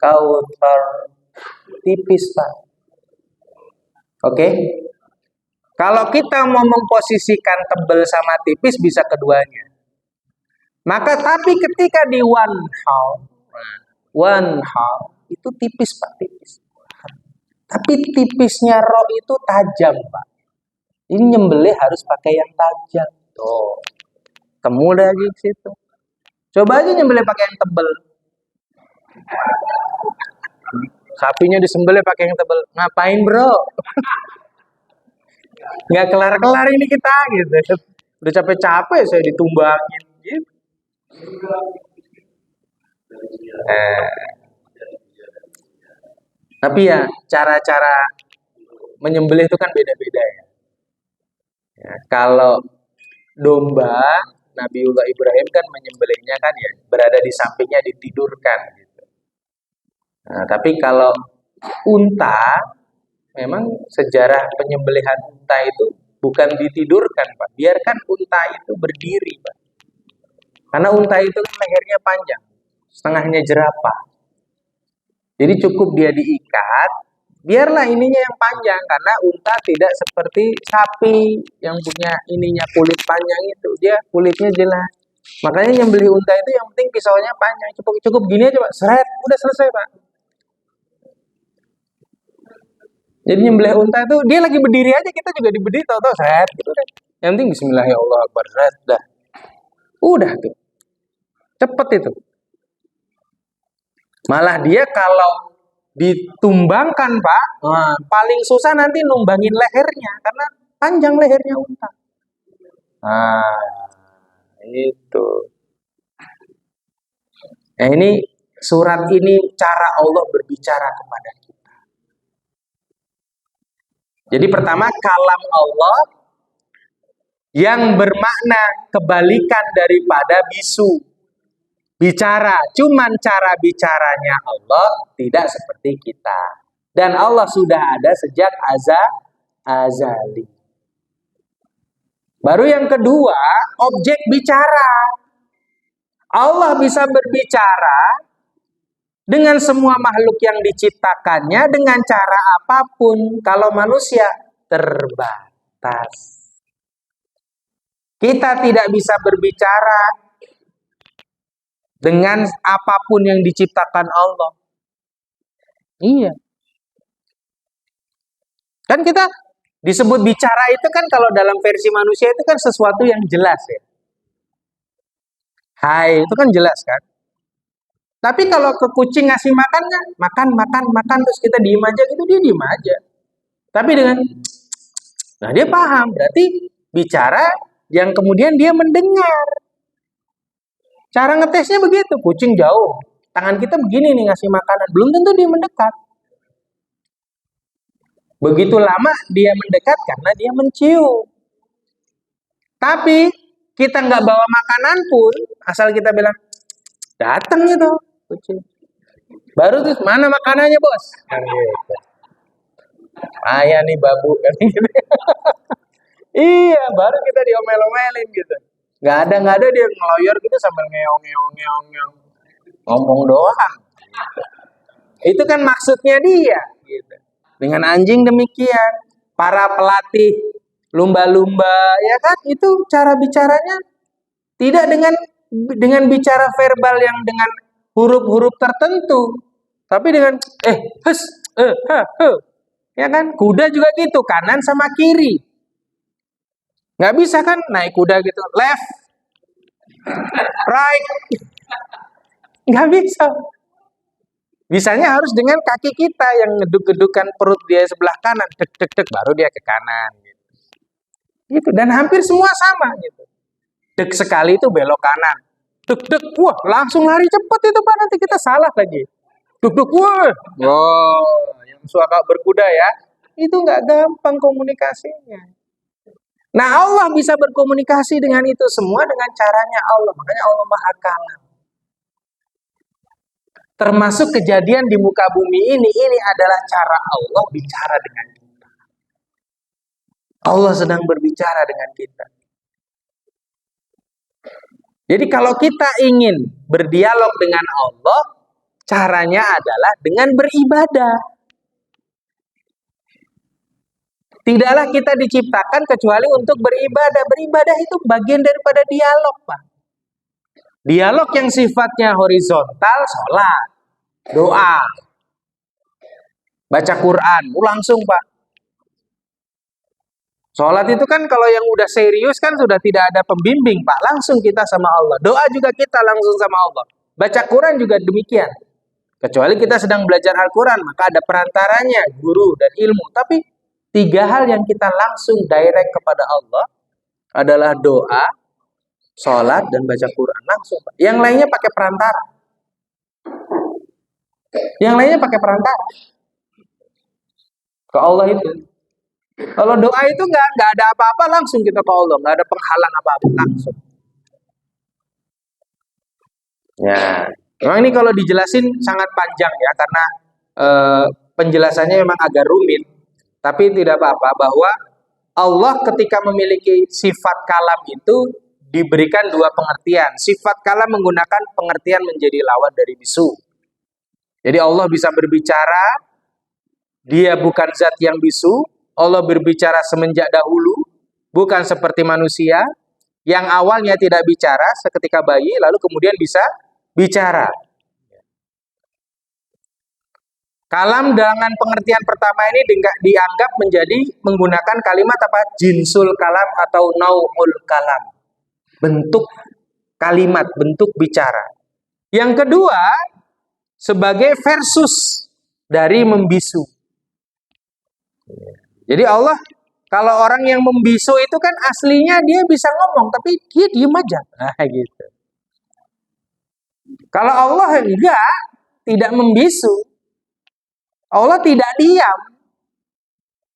kautsar tipis Pak. Oke? Kalau kita mau memposisikan tebel sama tipis bisa keduanya. Maka tapi ketika di wanhal itu tipis Pak, tipis. Tapi tipisnya ro itu tajam Pak. Ini nyembelih harus pakai yang tajam. Tuh. Temu lagi di situ. Coba aja nyembelih pakai yang tebel. Sapinya disembelih pakai yang tebel. Ngapain, Bro? Nggak kelar-kelar ini kita gitu. Udah capek-capek saya ditumbangin gitu. Tapi ya cara-cara menyembelih itu kan beda-beda ya. Kalau domba Nabiullah Ibrahim kan menyembelihnya kan ya berada di sampingnya ditidurkan gitu. Nah, tapi kalau unta memang sejarah penyembelihan unta itu bukan ditidurkan Pak, biarkan unta itu berdiri Pak. Karena unta itu kan lehernya panjang, setengahnya jerapah. Jadi cukup dia diikat, biarlah ininya yang panjang karena unta tidak seperti sapi yang punya ininya kulit panjang itu, dia kulitnya jelas. Makanya nyembelih unta itu yang penting pisaunya panjang, cukup gini aja Pak, seret, udah selesai Pak. Jadi nyembelih unta itu dia lagi berdiri aja, kita juga diberdiri, tahu-tahu seret gitu deh. Yang penting Bismillahirrahmanirrahim, seret dah. Udah tuh. Cepet itu. Malah dia kalau ditumbangkan Pak, paling susah nanti numbangin lehernya karena panjang lehernya unta. Nah, itu. Nah, ini surat ini cara Allah berbicara kepada kita. Jadi pertama kalam Allah yang bermakna kebalikan daripada bisu. Bicara, cuman cara bicaranya Allah tidak seperti kita. Dan Allah sudah ada sejak azali. Baru yang kedua, objek bicara. Allah bisa berbicara dengan semua makhluk yang diciptakannya dengan cara apapun. Kalau manusia terbatas. Kita tidak bisa berbicara dengan apapun yang diciptakan Allah. Iya. Kan kita disebut bicara itu kan kalau dalam versi manusia itu kan sesuatu yang jelas ya. Hai, itu kan jelas kan. Tapi kalau ke kucing ngasih makan kan, makan, terus kita diem aja gitu, dia diem aja. Tapi dengan, nah dia paham, berarti bicara yang kemudian dia mendengar. Cara ngetesnya begitu, kucing jauh, tangan kita begini nih ngasih makanan, belum tentu dia mendekat. Begitu lama dia mendekat karena dia mencium. Tapi kita nggak bawa makanan pun, asal kita bilang, datang gitu kucing. Baru tuh mana makanannya bos? Kan gitu. Ayah nih babu kan gitu. Iya, baru kita diomel-omelin gitu. Nggak ada dia ngeloyor gitu sambil ngeong. Ngomong doang. Itu kan maksudnya dia gitu. Dengan anjing demikian, para pelatih lumba-lumba ya kan itu cara bicaranya tidak dengan bicara verbal yang dengan huruf-huruf tertentu, tapi dengan hes, ha, he. Ya kan? Kuda juga gitu, kanan sama kiri. Nggak bisa kan naik kuda gitu, left, right. Nggak bisa. Bisanya harus dengan kaki kita yang ngeduk-gedukan perut dia sebelah kanan, dek, baru dia ke kanan. Gitu. Dan hampir semua sama gitu. Dek sekali itu belok kanan. Dek, wah langsung lari cepat itu Pak, nanti kita salah lagi. Duk, wah. Wow, yang suka berkuda ya. Itu nggak gampang komunikasinya. Nah Allah bisa berkomunikasi dengan itu semua dengan caranya Allah. Makanya Allah Maha Kalam. Termasuk kejadian di muka bumi ini adalah cara Allah bicara dengan kita. Allah sedang berbicara dengan kita. Jadi kalau kita ingin berdialog dengan Allah, caranya adalah dengan beribadah. Tidaklah kita diciptakan kecuali untuk beribadah. Beribadah itu bagian daripada dialog, Pak. Dialog yang sifatnya horizontal, sholat, doa, baca Quran, langsung Pak. Sholat itu kan kalau yang udah serius kan sudah tidak ada pembimbing Pak, langsung kita sama Allah. Doa juga kita langsung sama Allah. Baca Quran juga demikian. Kecuali kita sedang belajar Al-Quran, maka ada perantaranya, guru dan ilmu. Tapi 3 hal yang kita langsung direct kepada Allah adalah doa, sholat, dan baca Quran. Langsung Pak. Yang lainnya pakai perantara. Yang lainnya pakai perantara. Ke Allah itu. Kalau doa itu nggak ada apa-apa, langsung kita ke Allah, nggak ada penghalang apa-apa, langsung. Ya, memang ini kalau dijelasin sangat panjang ya, karena penjelasannya memang agak rumit. Tapi tidak apa-apa bahwa Allah ketika memiliki sifat kalam itu diberikan 2 pengertian. Sifat kalam menggunakan pengertian menjadi lawan dari bisu. Jadi Allah bisa berbicara, dia bukan zat yang bisu. Allah berbicara semenjak dahulu, bukan seperti manusia yang awalnya tidak bicara seketika bayi, lalu kemudian bisa bicara. Kalam dengan pengertian pertama ini dianggap menjadi menggunakan kalimat apa? Jinsul kalam atau nau'ul kalam. Bentuk kalimat, bentuk bicara. Yang kedua, sebagai versus dari membisu. Jadi Allah, kalau orang yang membisu itu kan aslinya dia bisa ngomong, tapi dia diem aja. Nah gitu. Kalau Allah enggak, tidak membisu. Allah tidak diam.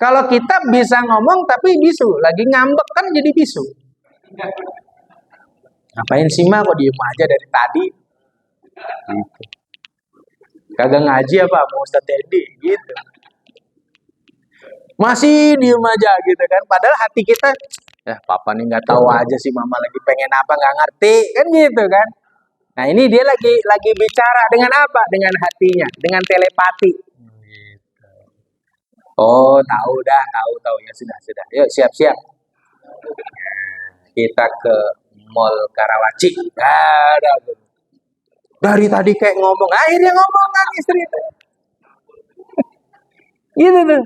Kalau kita bisa ngomong tapi bisu, lagi ngambek kan jadi bisu. Ngapain sih mah kok diem aja dari tadi? Gitu. Kagak ngaji apa mau Ustaz Teddy gitu. Masih diem aja gitu kan. Padahal hati kita, ya papa nih nggak tahu aja sih mama lagi pengen apa nggak ngerti kan gitu kan. Nah ini dia lagi bicara dengan apa? Dengan hatinya, dengan telepati. Oh tahu dah, tahu ya sudah. Yuk siap-siap. Kita ke Mall Karawaci. Ada. Dari tadi kayak ngomong, akhirnya ngomong kan istri itu. Gitu tuh.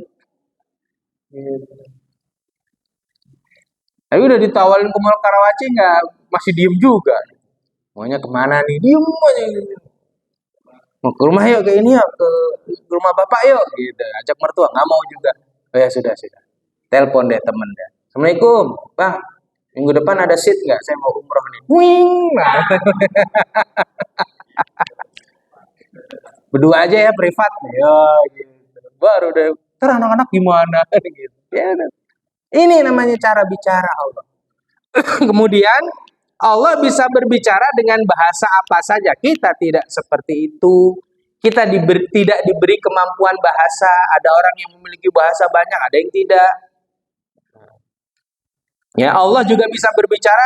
Tapi udah ditawarin ke Mall Karawaci nggak, masih diem juga. Maunya kemana nih? Diem aja. Mau ke rumah yuk, ke ini yuk, ke rumah bapak yuk. Gitu. Ajak mertua, nggak mau juga. Oh ya sudah. Telepon deh temen deh. Assalamualaikum, bang. Minggu depan ada seat nggak? Saya mau umroh nih. Wing. Nah. Berdua aja ya privat. Ya, gitu. Baru deh. Terus anak-anak gimana? Gitu. Ya, ini namanya cara bicara Allah. Kemudian Allah bisa berbicara dengan bahasa apa saja. Kita tidak seperti itu. Kita tidak diberi kemampuan bahasa. Ada orang yang memiliki bahasa banyak, ada yang tidak. Ya, Allah juga bisa berbicara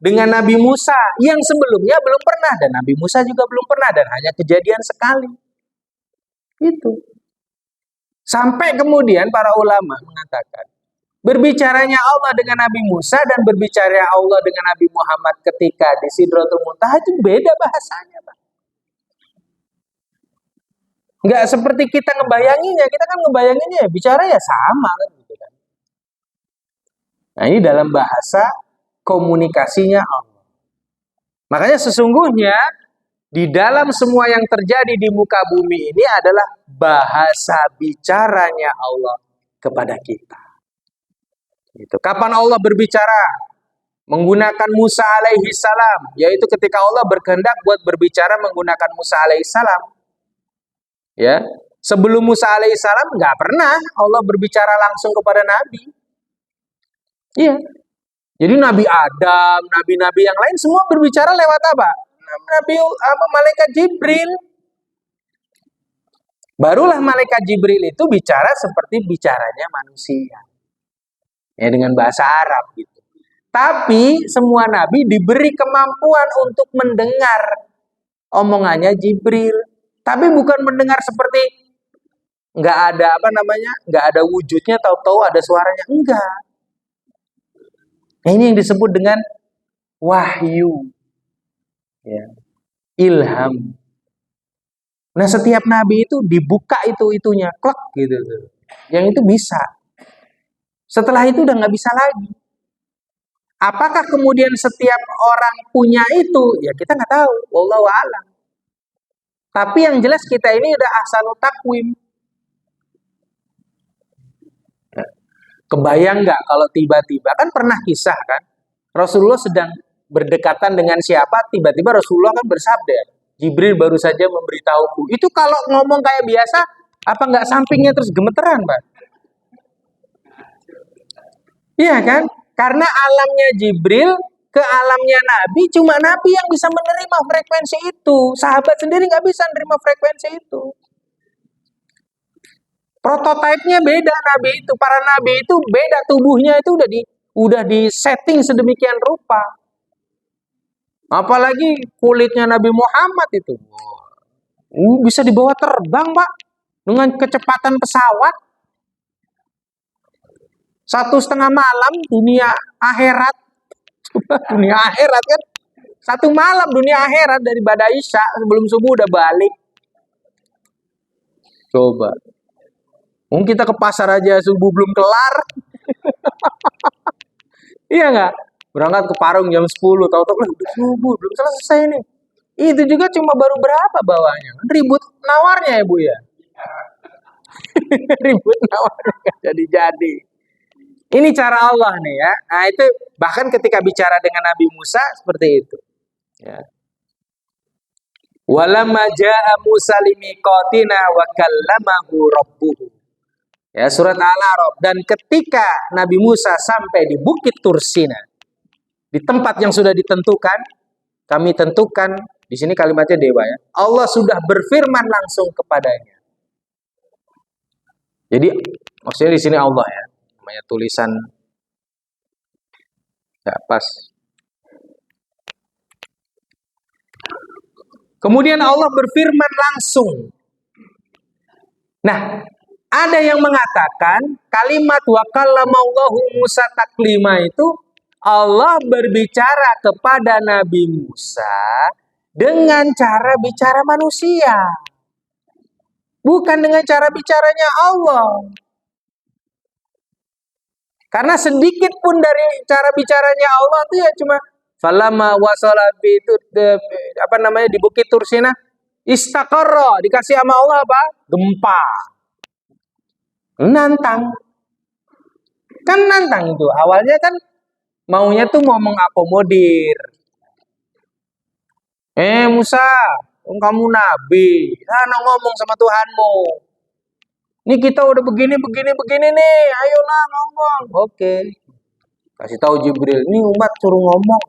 dengan Nabi Musa yang sebelumnya belum pernah, dan Nabi Musa juga belum pernah, dan hanya kejadian sekali. Itu. Sampai kemudian para ulama mengatakan berbicaranya Allah dengan Nabi Musa dan berbicara Allah dengan Nabi Muhammad ketika di Sidratul Muntaha itu beda bahasanya, Pak. Nggak seperti kita ngebayanginnya. Kita kan ngebayanginnya ya bicara ya sama kan gitu kan. Nah, ini dalam bahasa komunikasinya Allah. Makanya sesungguhnya di dalam semua yang terjadi di muka bumi ini adalah bahasa bicaranya Allah kepada kita. Itu. Kapan Allah berbicara? Menggunakan Musa alaihi salam, yaitu ketika Allah berkehendak buat berbicara menggunakan Musa alaihi salam. Ya, sebelum Musa alaihi salam nggak pernah Allah berbicara langsung kepada Nabi. Iya. Jadi Nabi Adam, nabi-nabi yang lain semua berbicara lewat apa? Malaikat Jibril. Barulah malaikat Jibril itu bicara seperti bicaranya manusia. Ya, dengan bahasa Arab gitu. Tapi semua nabi diberi kemampuan untuk mendengar omongannya Jibril. Tapi bukan mendengar seperti nggak ada nggak ada wujudnya, tahu-tahu ada suaranya, enggak. Nah, ini yang disebut dengan wahyu, ya, ilham. Nah, setiap nabi itu dibuka itunya, klek gitu, yang itu bisa. Setelah itu udah nggak bisa lagi. Apakah kemudian setiap orang punya itu? Ya kita nggak tahu. Wallahu a'lam. Tapi yang jelas kita ini udah ahsanut takwim. Kebayang nggak kalau tiba-tiba, kan pernah kisah kan, Rasulullah sedang berdekatan dengan siapa, tiba-tiba Rasulullah kan bersabda, Jibril baru saja memberitahuku. Itu kalau ngomong kayak biasa, apa nggak sampingnya terus gemeteran, Pak? Iya kan? Karena alamnya Jibril ke alamnya Nabi, cuma Nabi yang bisa menerima frekuensi itu. Sahabat sendiri nggak bisa menerima frekuensi itu. Prototipenya beda Nabi itu. Para Nabi itu beda, tubuhnya itu udah di setting sedemikian rupa. Apalagi kulitnya Nabi Muhammad itu. Bisa dibawa terbang, Pak. Dengan kecepatan pesawat. 1,5 malam dunia akhirat. Dunia akhirat kan. 1 malam dunia akhirat dari Bada Isya sebelum subuh udah balik. Coba. Mungkin kita ke pasar aja subuh belum kelar. Iya nggak? Berangkat ke Parung jam 10, tahu-tahu udah subuh belum selesai nih. Itu juga cuma baru berapa bawahnya. Ribut nawarnya ya Bu ya. Ribut nawarnya nggak jadi-jadi. Ini cara Allah nih ya. Nah itu bahkan ketika bicara dengan Nabi Musa seperti itu. Ya. Walamma jaa Musa limiqatina wa kallamahu rabbuhu. Ya, surat Al-A'raf. Dan ketika Nabi Musa sampai di Bukit Tursina, Di tempat yang sudah ditentukan, kami tentukan, di sini kalimatnya dewa ya. Allah sudah berfirman langsung kepadanya. Jadi maksudnya di sini Allah ya, namanya tulisan nggak pas. Kemudian Allah berfirman langsung. Nah, ada yang mengatakan kalimat wa kallamallahu Musa taklima itu Allah berbicara kepada Nabi Musa dengan cara bicara manusia. Bukan dengan cara bicaranya Allah. Karena sedikit pun dari cara bicaranya Allah itu ya cuma falamma wasala itu di Bukit Tursina istaqarra, dikasih sama Allah apa? Gempa. Nantang. Kan nantang itu. Awalnya kan maunya tuh mau mengakomodir. Musa, kamu nabi. Nah, ngomong sama Tuhanmu. Ini kita udah begini nih. Ayolah ngomong. Oke. Kasih tahu Jibril, ini umat suruh ngomong.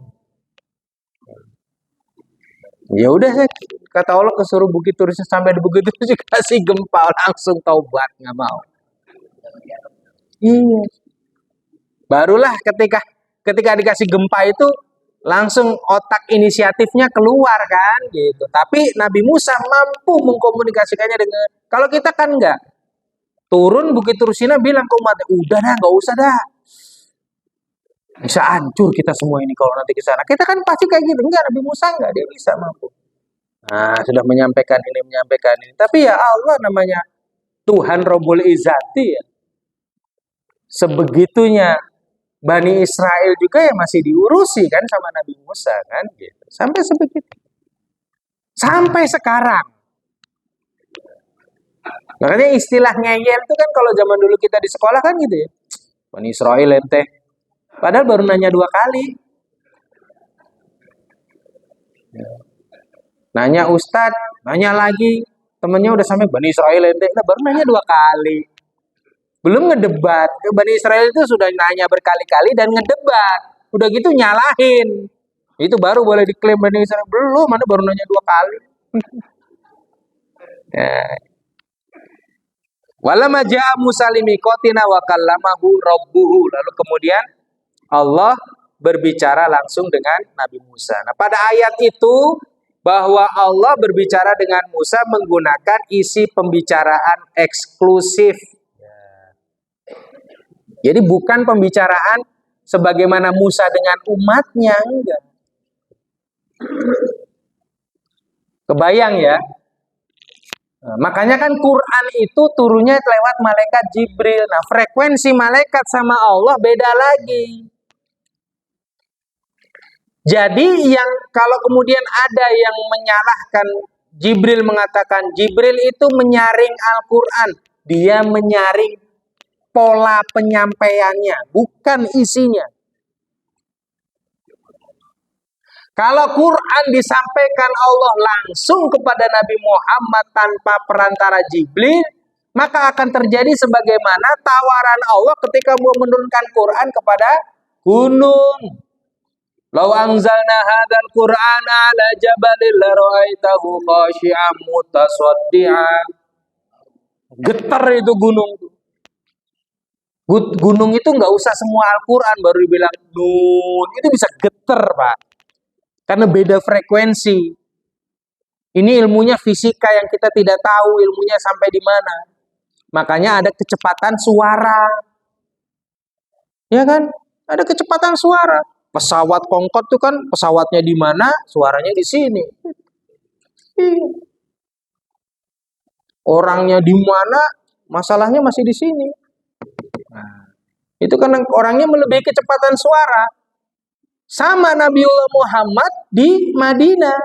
Ya udah, kata Allah kesuruh Bukit Tursina, sampai di Bukit Tursina kasih gempa, langsung taubat, nggak mau. Iya. Barulah ketika dikasih gempa itu langsung otak inisiatifnya keluar kan gitu. Tapi Nabi Musa mampu mengkomunikasikannya dengan, kalau kita kan enggak. Turun Bukit Tursina bilang ke umatnya, udah dah, nggak usah dah. Bisa hancur kita semua ini kalau nanti ke sana. Kita kan pasti kayak gitu. Enggak, Nabi Musa enggak, dia bisa mampu. Nah, sudah menyampaikan ini. Tapi ya Allah namanya Tuhan Rabbul Izzati ya. Sebegitunya Bani Israel juga ya masih diurusi kan sama Nabi Musa kan gitu. Sampai sebegitu. Sampai sekarang. Makanya istilah ngeyel itu kan kalau zaman dulu kita di sekolah kan gitu ya. Bani Israel ente. Padahal baru nanya 2 kali. Nanya Ustadz, nanya lagi. Temennya udah sampai Bani Israel ente. Nah, baru nanya 2 kali. Belum ngedebat. Bani Israel itu sudah nanya berkali-kali dan ngedebat. Udah gitu nyalahin. Itu baru boleh diklaim Bani Israel. Belum, mana baru nanya 2 kali. Walamma ja'a Musa limiqatina wa kallamahu rabbuhu. Lalu kemudian Allah berbicara langsung dengan Nabi Musa. Nah, pada ayat itu bahwa Allah berbicara dengan Musa menggunakan isi pembicaraan eksklusif. Jadi bukan pembicaraan sebagaimana Musa dengan umatnya, enggak. Kebayang ya? Nah, makanya kan Quran itu turunnya lewat malaikat Jibril. Nah, frekuensi malaikat sama Allah beda lagi. Jadi yang kalau kemudian ada yang menyalahkan Jibril, mengatakan Jibril itu menyaring Al-Quran, dia menyaring pola penyampaiannya, bukan isinya. Kalau Quran disampaikan Allah langsung kepada Nabi Muhammad tanpa perantara Jibril, maka akan terjadi sebagaimana tawaran Allah ketika mau menurunkan Quran kepada gunung. Lau anzalna hadzal Qur'ana ala jabalin la ra'aitahu khashi'an mutasaddian. Getar itu gunung. Gunung itu nggak usah semua Al-Quran baru dibilang nun. Itu bisa getar, Pak. Karena beda frekuensi. Ini ilmunya fisika yang kita tidak tahu ilmunya sampai di mana. Makanya ada kecepatan suara. Ya kan? Ada kecepatan suara. Pesawat Concorde itu kan pesawatnya di mana, suaranya di sini. Orangnya di mana, masalahnya masih di sini. Nah, itu kan orangnya melebihi kecepatan suara. Sama Nabiullah Muhammad di Madinah.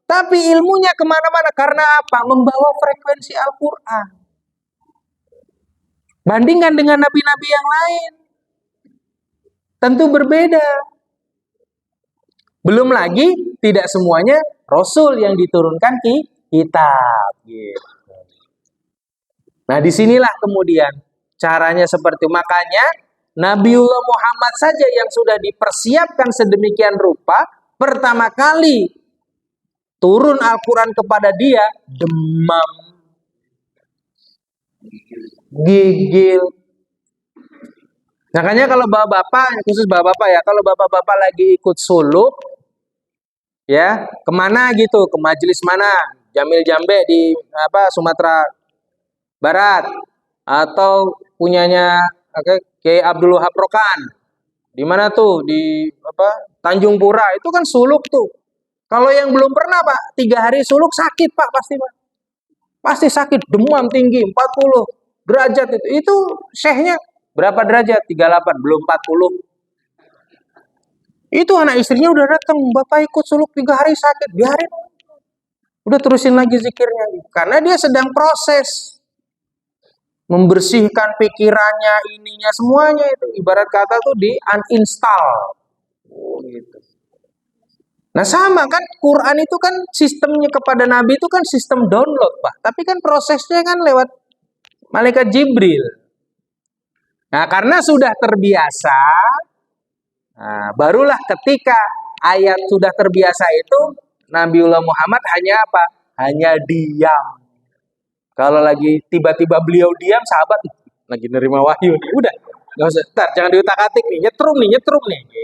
Tapi ilmunya kemana-mana. Karena apa? Membawa frekuensi Al-Quran. Bandingkan dengan nabi-nabi yang lain. Tentu berbeda. Belum lagi tidak semuanya Rasul yang diturunkan kitab. Gitu. Nah disinilah kemudian caranya seperti, makanya Nabiullah Muhammad saja yang sudah dipersiapkan sedemikian rupa, pertama kali turun Al-Quran kepada dia, demam, gigil. Makanya kalau bapak-bapak, khusus bapak-bapak ya, kalau bapak-bapak lagi ikut suluk, ya kemana gitu, ke majelis mana, Jamil Jambe di Sumatera Barat, atau punyanya Kiai Abdul Wahab Rokan, di mana tuh di Tanjung Pura, itu kan suluk tuh. Kalau yang belum pernah Pak, 3 hari suluk sakit Pak pasti Pak. Pasti sakit, demam tinggi 40 derajat itu. Itu syekhnya berapa derajat? 38, belum 40. Itu anak istrinya udah datang, Bapak ikut suluk 3 hari sakit, biarin. Udah terusin lagi zikirnya. Karena dia sedang proses membersihkan pikirannya, ininya, semuanya itu. Ibarat kata tuh di uninstall. Oh, gitu. Nah sama kan, Quran itu kan sistemnya kepada Nabi itu kan sistem download Pak. Tapi kan prosesnya kan lewat malaikat Jibril. Nah karena sudah terbiasa, nah, barulah ketika ayat sudah terbiasa itu, Nabiullah Muhammad hanya apa? Hanya diam. Kalau lagi tiba-tiba beliau diam, sahabat lagi nerima wahyu nih, udah nggak usah, jangan diutak-atik nih, nyetrum nih, gitu.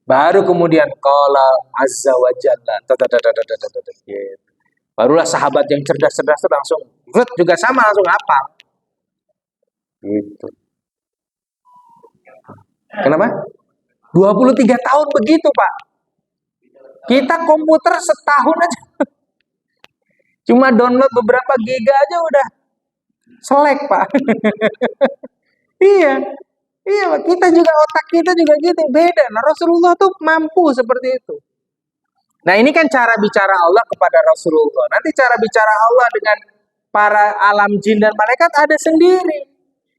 Baru kemudian qala azza wa jalla, gitu. Barulah sahabat yang cerdas-cerdas itu langsung juga sama, langsung hafal. Gitu. Kenapa? 23 tahun begitu Pak. Kita komputer setahun aja. Cuma download beberapa giga aja udah selek Pak. Iya. Iya Pak, kita juga, otak kita juga gitu, beda. Nah Rasulullah tuh mampu seperti itu. Nah ini kan cara bicara Allah kepada Rasulullah. Nanti cara bicara Allah dengan para alam jin dan malaikat ada sendiri.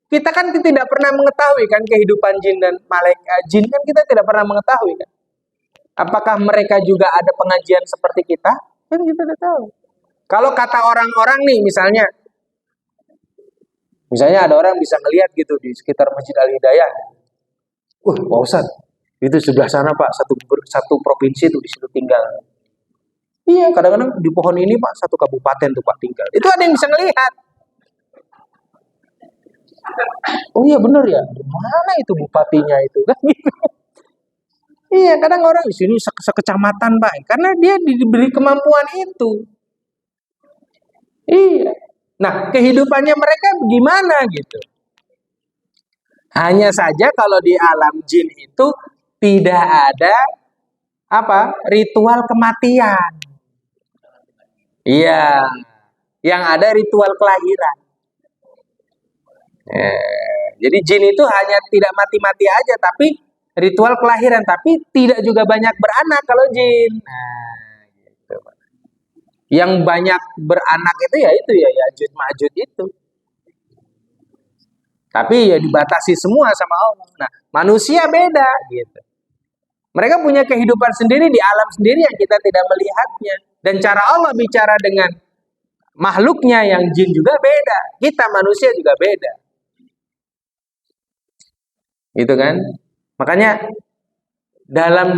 Kita kan tidak pernah mengetahui kan kehidupan jin dan malaikat. Jin kan kita tidak pernah mengetahui kan. Apakah mereka juga ada pengajian seperti kita? Kan kita tidak tahu. Kalau kata orang-orang nih misalnya ada orang bisa ngelihat gitu di sekitar Masjid Al-Hidayah. Pak Ustadz, itu sebelah sana Pak, satu provinsi tuh di situ tinggal. Iya, kadang-kadang di pohon ini Pak, satu kabupaten tuh Pak tinggal. Itu ada yang bisa ngelihat. Oh iya bener ya, mana itu bupatinya itu kan? Iya, kadang orang di sini sekecamatan Pak, karena dia diberi kemampuan itu. Iya. Nah, kehidupannya mereka gimana gitu? Hanya saja kalau di alam jin itu tidak ada ritual kematian. Iya, yang ada ritual kelahiran. Jadi jin itu hanya tidak mati-mati aja, tapi ritual kelahiran, tapi tidak juga banyak beranak kalau jin. Nah, gitu. Yang banyak beranak itu ya Ya'juj Ma'juj itu. Tapi ya dibatasi semua sama Allah. Nah, manusia beda gitu. Mereka punya kehidupan sendiri di alam sendiri yang kita tidak melihatnya. Dan cara Allah bicara dengan makhluknya yang jin juga beda. Kita manusia juga beda. Gitu kan? Makanya dalam